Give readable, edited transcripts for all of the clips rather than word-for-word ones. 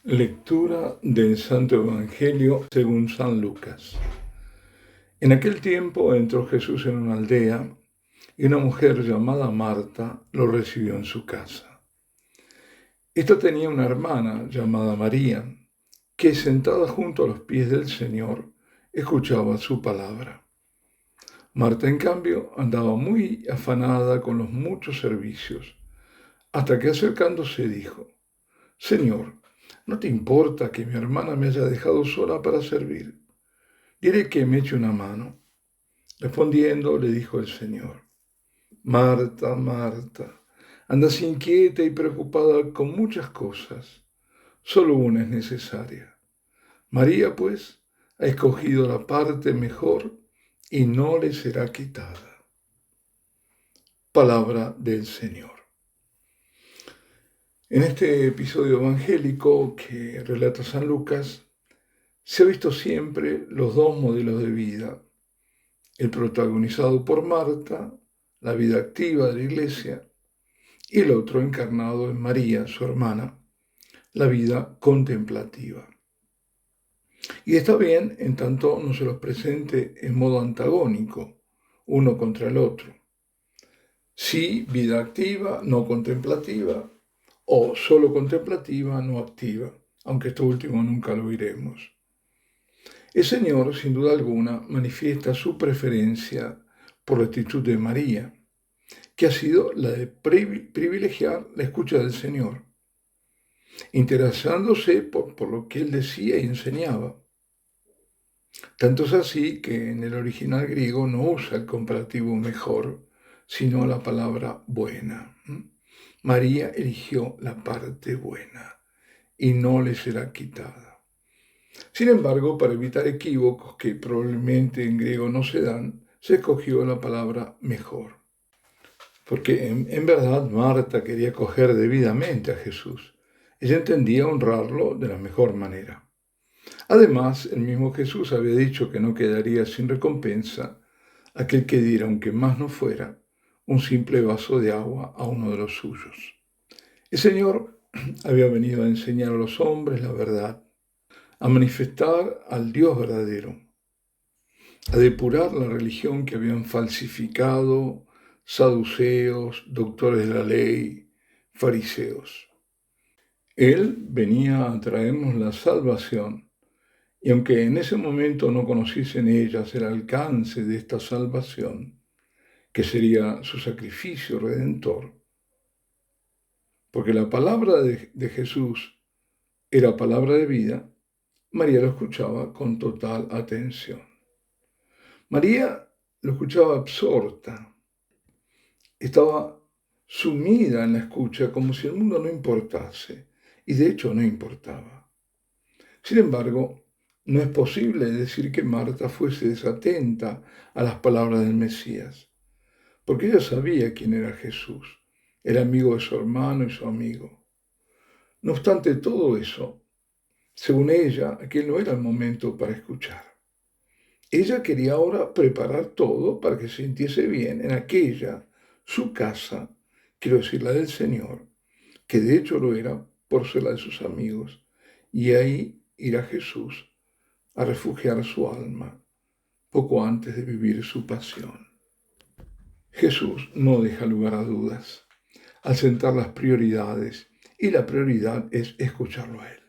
Lectura del Santo Evangelio según San Lucas. En aquel tiempo entró Jesús en una aldea y una mujer llamada Marta lo recibió en su casa. Esta tenía una hermana llamada María, que sentada junto a los pies del Señor escuchaba su palabra. Marta, en cambio, andaba muy afanada con los muchos servicios, hasta que acercándose dijo: Señor, ¿no te importa que mi hermana me haya dejado sola para servir? Diré que me eche una mano. Respondiendo, le dijo el Señor: Marta, Marta, andas inquieta y preocupada con muchas cosas. Solo una es necesaria. María, pues, ha escogido la parte mejor y no le será quitada. Palabra del Señor. En este episodio evangélico que relata San Lucas, se ha visto siempre los dos modelos de vida: el protagonizado por Marta, la vida activa de la Iglesia, y el otro encarnado en María, su hermana, la vida contemplativa. Y está bien en tanto no se los presente en modo antagónico, uno contra el otro. Sí, vida activa, no contemplativa, o solo contemplativa, no activa, aunque esto último nunca lo oiremos. El Señor, sin duda alguna, manifiesta su preferencia por la actitud de María, que ha sido la de privilegiar la escucha del Señor, interesándose por lo que Él decía y enseñaba. Tanto es así que en el original griego no usa el comparativo mejor, sino la palabra buena. María eligió la parte buena y no le será quitada. Sin embargo, para evitar equívocos que probablemente en griego no se dan, se escogió la palabra mejor. Porque en verdad Marta quería coger debidamente a Jesús. Ella entendía honrarlo de la mejor manera. Además, el mismo Jesús había dicho que no quedaría sin recompensa aquel que diera, aunque más no fuera, un simple vaso de agua a uno de los suyos. El Señor había venido a enseñar a los hombres la verdad, a manifestar al Dios verdadero, a depurar la religión que habían falsificado saduceos, doctores de la ley, fariseos. Él venía a traernos la salvación, y aunque en ese momento no conociesen ellas el alcance de esta salvación, que sería su sacrificio redentor, porque la palabra de Jesús era palabra de vida, María lo escuchaba con total atención. María lo escuchaba absorta, estaba sumida en la escucha como si el mundo no importase, y de hecho no importaba. Sin embargo, no es posible decir que Marta fuese desatenta a las palabras del Mesías, porque ella sabía quién era Jesús, era amigo de su hermano y su amigo. No obstante todo eso, según ella, aquel no era el momento para escuchar. Ella quería ahora preparar todo para que se sintiese bien en aquella, su casa, quiero decir la del Señor, que de hecho lo era por ser la de sus amigos, y ahí irá Jesús a refugiar su alma poco antes de vivir su pasión. Jesús no deja lugar a dudas al sentar las prioridades, y la prioridad es escucharlo a Él,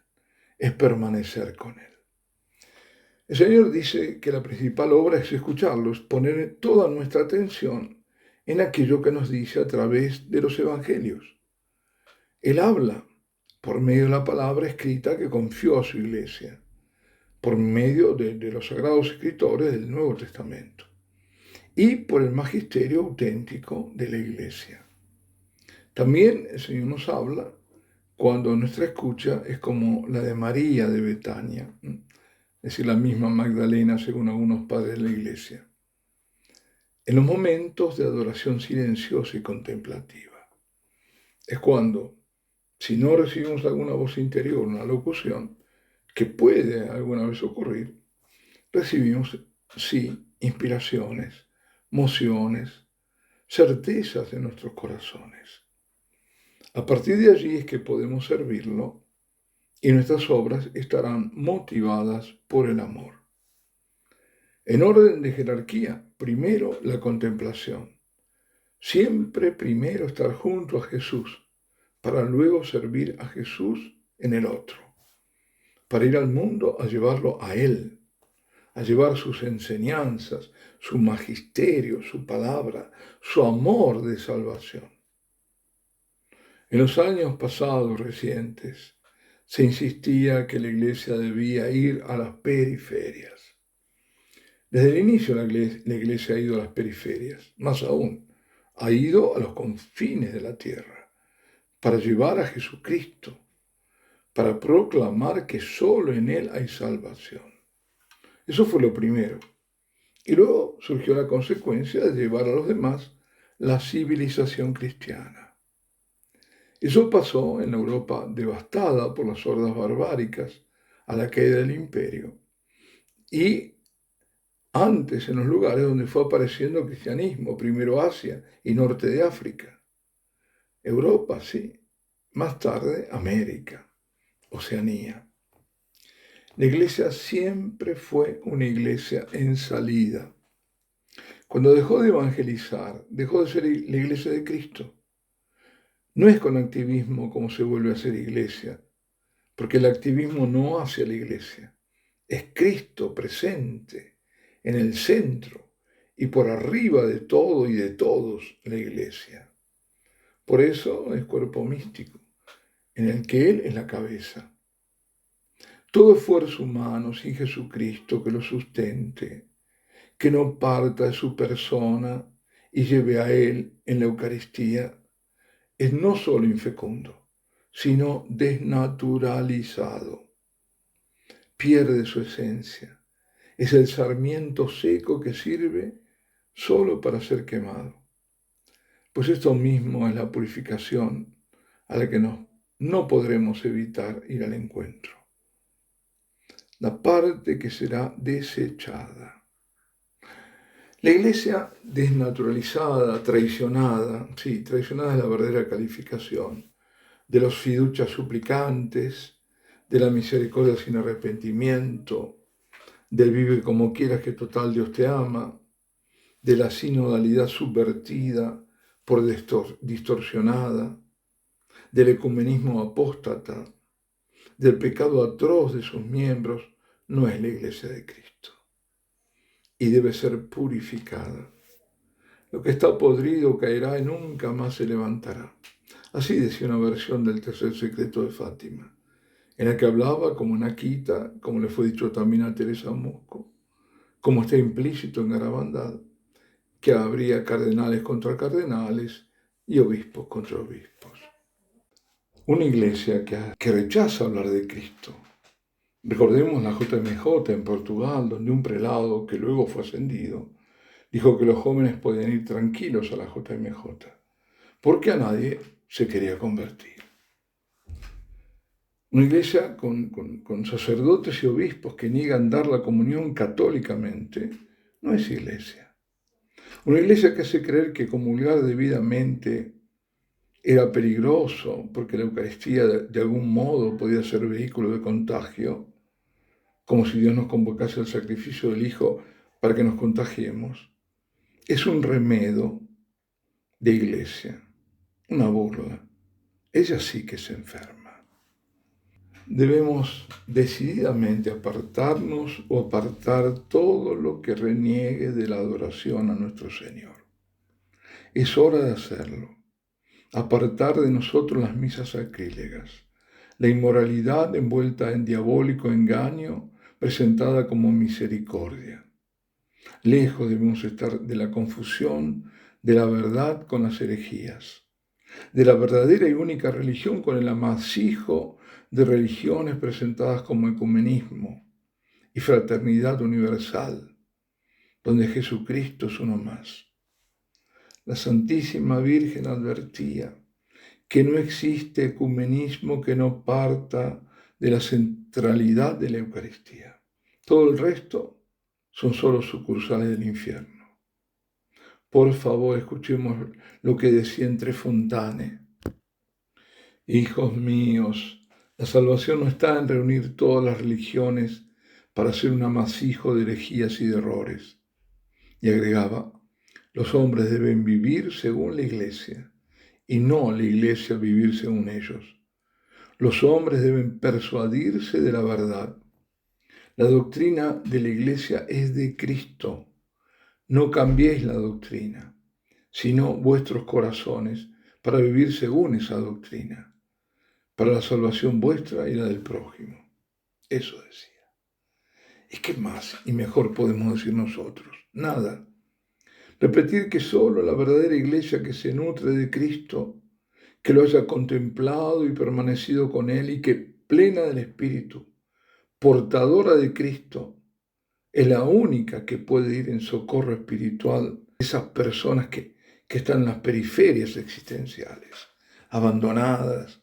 es permanecer con Él. El Señor dice que la principal obra es escucharlos, poner toda nuestra atención en aquello que nos dice a través de los evangelios. Él habla por medio de la palabra escrita que confió a su iglesia, por medio de los sagrados escritores del Nuevo Testamento y por el magisterio auténtico de la iglesia. También el Señor nos habla cuando nuestra escucha es como la de María de Betania, es decir, la misma Magdalena según algunos padres de la iglesia, en los momentos de adoración silenciosa y contemplativa. Es cuando, si no recibimos alguna voz interior, una locución, que puede alguna vez ocurrir, recibimos, sí, inspiraciones, mociones, certezas de nuestros corazones. A partir de allí es que podemos servirlo y nuestras obras estarán motivadas por el amor. En orden de jerarquía, primero la contemplación. Siempre primero estar junto a Jesús, para luego servir a Jesús en el otro, para ir al mundo a llevarlo a Él, a llevar sus enseñanzas, su magisterio, su palabra, su amor de salvación. En los años pasados recientes, se insistía que la Iglesia debía ir a las periferias. Desde el inicio la Iglesia ha ido a las periferias, más aún, ha ido a los confines de la tierra para llevar a Jesucristo, para proclamar que solo en Él hay salvación. Eso fue lo primero. Y luego surgió la consecuencia de llevar a los demás la civilización cristiana. Eso pasó en la Europa devastada por las hordas barbáricas a la caída del imperio y antes en los lugares donde fue apareciendo el cristianismo, primero Asia y norte de África. Europa, sí. Más tarde, América, Oceanía. La iglesia siempre fue una iglesia en salida. Cuando dejó de evangelizar, dejó de ser la iglesia de Cristo. No es con activismo como se vuelve a ser iglesia, porque el activismo no hace a la iglesia. Es Cristo presente en el centro y por arriba de todo y de todos la iglesia. Por eso es cuerpo místico, en el que Él es la cabeza. Todo esfuerzo humano sin Jesucristo que lo sustente, que no parta de su persona y lleve a Él en la Eucaristía, es no solo infecundo, sino desnaturalizado. Pierde su esencia. Es el sarmiento seco que sirve solo para ser quemado. Pues esto mismo es la purificación a la que no podremos evitar ir al encuentro. La parte que será desechada. La iglesia desnaturalizada, traicionada es la verdadera calificación, de los fiducias suplicantes, de la misericordia sin arrepentimiento, del vive como quieras que total Dios te ama, de la sinodalidad subvertida por distorsionada, del ecumenismo apóstata, del pecado atroz de sus miembros, no es la iglesia de Cristo. Y debe ser purificada. Lo que está podrido caerá y nunca más se levantará. Así decía una versión del tercer secreto de Fátima, en la que hablaba como una quita, como le fue dicho también a Teresa Mosco, como está implícito en Garabandal, que habría cardenales contra cardenales y obispos contra obispos. Una iglesia que rechaza hablar de Cristo. Recordemos la JMJ en Portugal, donde un prelado, que luego fue ascendido, dijo que los jóvenes podían ir tranquilos a la JMJ, porque a nadie se quería convertir. Una iglesia con sacerdotes y obispos que niegan dar la comunión católicamente no es iglesia. Una iglesia que hace creer que comulgar debidamente era peligroso porque la Eucaristía de algún modo podía ser vehículo de contagio, como si Dios nos convocase al sacrificio del Hijo para que nos contagiemos. Es un remedo de iglesia, una burla. Ella sí que se enferma. Debemos decididamente apartarnos o apartar todo lo que reniegue de la adoración a nuestro Señor. Es hora de hacerlo. Apartar de nosotros las misas sacrílegas, la inmoralidad envuelta en diabólico engaño, presentada como misericordia. Lejos debemos estar de la confusión de la verdad con las herejías, de la verdadera y única religión con el amasijo de religiones presentadas como ecumenismo y fraternidad universal, donde Jesucristo es uno más. La Santísima Virgen advertía que no existe ecumenismo que no parta de la centralidad de la Eucaristía. Todo el resto son solo sucursales del infierno. Por favor, escuchemos lo que decía Entre Fontane. Hijos míos, La salvación no está en reunir todas las religiones para hacer un amasijo de herejías y de errores. Y agregaba, los hombres deben vivir según la iglesia y no la iglesia vivir según ellos. Los hombres deben persuadirse de la verdad. La doctrina de la iglesia es de Cristo. No cambiéis la doctrina, sino vuestros corazones para vivir según esa doctrina, para la salvación vuestra y la del prójimo. Eso decía. ¿Y qué más y mejor podemos decir nosotros? Nada. Repetir que solo la verdadera iglesia que se nutre de Cristo, que lo haya contemplado y permanecido con Él y que plena del Espíritu, portadora de Cristo, es la única que puede ir en socorro espiritual de esas personas que están en las periferias existenciales, abandonadas,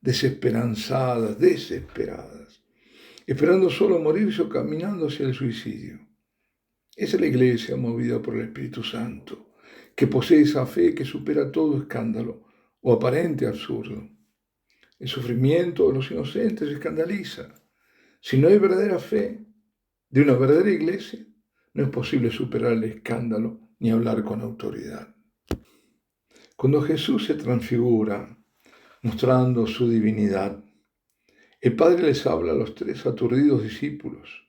desesperanzadas, desesperadas, esperando solo morirse o caminando hacia el suicidio. Esa es la iglesia movida por el Espíritu Santo, que posee esa fe que supera todo escándalo o aparente absurdo. El sufrimiento de los inocentes escandaliza. Si no hay verdadera fe de una verdadera iglesia, no es posible superar el escándalo ni hablar con autoridad. Cuando Jesús se transfigura, mostrando su divinidad, el Padre les habla a los 3 aturdidos discípulos.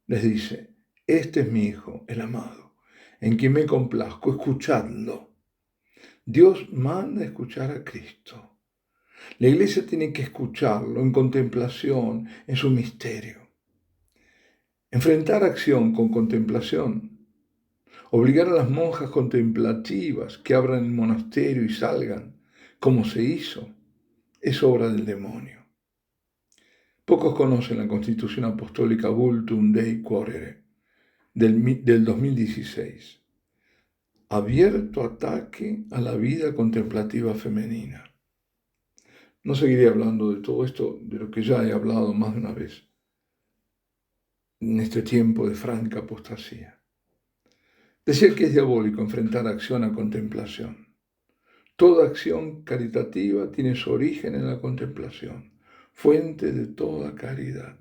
Les dice, este es mi Hijo, el amado, en quien me complazco, escuchadlo. Dios manda escuchar a Cristo. La iglesia tiene que escucharlo en contemplación, en su misterio. Enfrentar acción con contemplación. Obligar a las monjas contemplativas que abran el monasterio y salgan, como se hizo, es obra del demonio. Pocos conocen la Constitución Apostólica Vultum Dei Quaerere del 2016. Abierto ataque a la vida contemplativa femenina. No seguiré hablando de todo esto, de lo que ya he hablado más de una vez, en este tiempo de franca apostasía. Decir que es diabólico enfrentar acción a contemplación. Toda acción caritativa tiene su origen en la contemplación, fuente de toda caridad.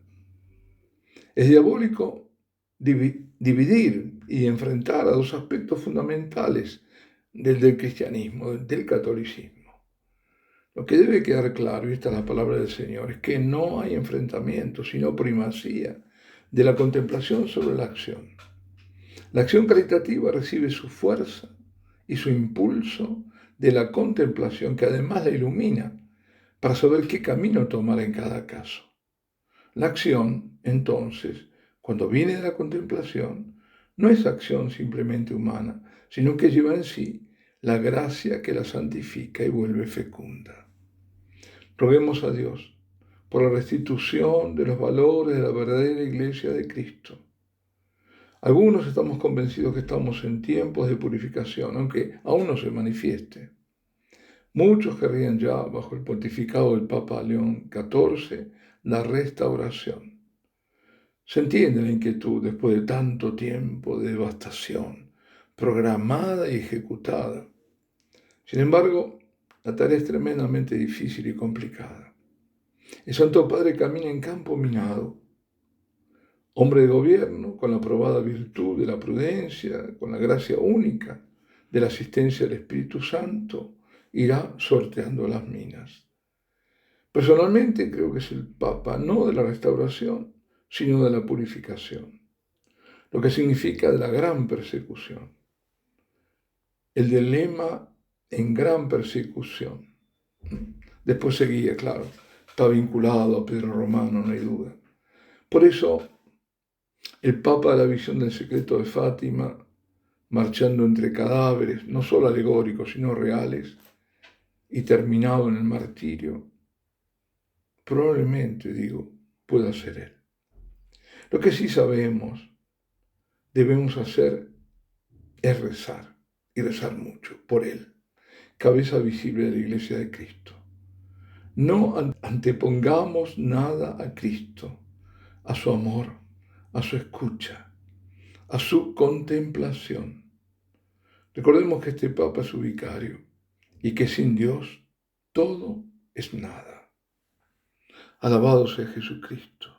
Es diabólico dividir y enfrentar a 2 aspectos fundamentales del cristianismo, del catolicismo. Lo que debe quedar claro, y esta es la palabra del Señor, es que no hay enfrentamiento, sino primacía de la contemplación sobre la acción. La acción caritativa recibe su fuerza y su impulso de la contemplación, que además la ilumina para saber qué camino tomar en cada caso. La acción, entonces, cuando viene de la contemplación, no es acción simplemente humana, sino que lleva en sí la gracia que la santifica y vuelve fecunda. Roguemos a Dios por la restitución de los valores de la verdadera iglesia de Cristo. Algunos estamos convencidos que estamos en tiempos de purificación, aunque aún no se manifieste. Muchos querrían ya, bajo el pontificado del Papa León XIV, la restauración. Se entiende la inquietud después de tanto tiempo de devastación, programada y ejecutada. Sin embargo, la tarea es tremendamente difícil y complicada. El Santo Padre camina en campo minado. Hombre de gobierno, con la probada virtud de la prudencia, con la gracia única de la asistencia del Espíritu Santo, irá sorteando las minas. Personalmente creo que es el Papa no de la restauración, sino de la purificación, lo que significa de la gran persecución. El del lema en gran persecución. Después seguía, claro, está vinculado a Pedro Romano, no hay duda. Por eso, el Papa de la visión del secreto de Fátima, marchando entre cadáveres, no solo alegóricos, sino reales, y terminado en el martirio, probablemente, pueda ser él. Lo que sí sabemos, debemos hacer, es rezar, y rezar mucho, por él, cabeza visible de la Iglesia de Cristo. No antepongamos nada a Cristo, a su amor, a su escucha, a su contemplación. Recordemos que este Papa es su vicario y que sin Dios todo es nada. Alabado sea Jesucristo.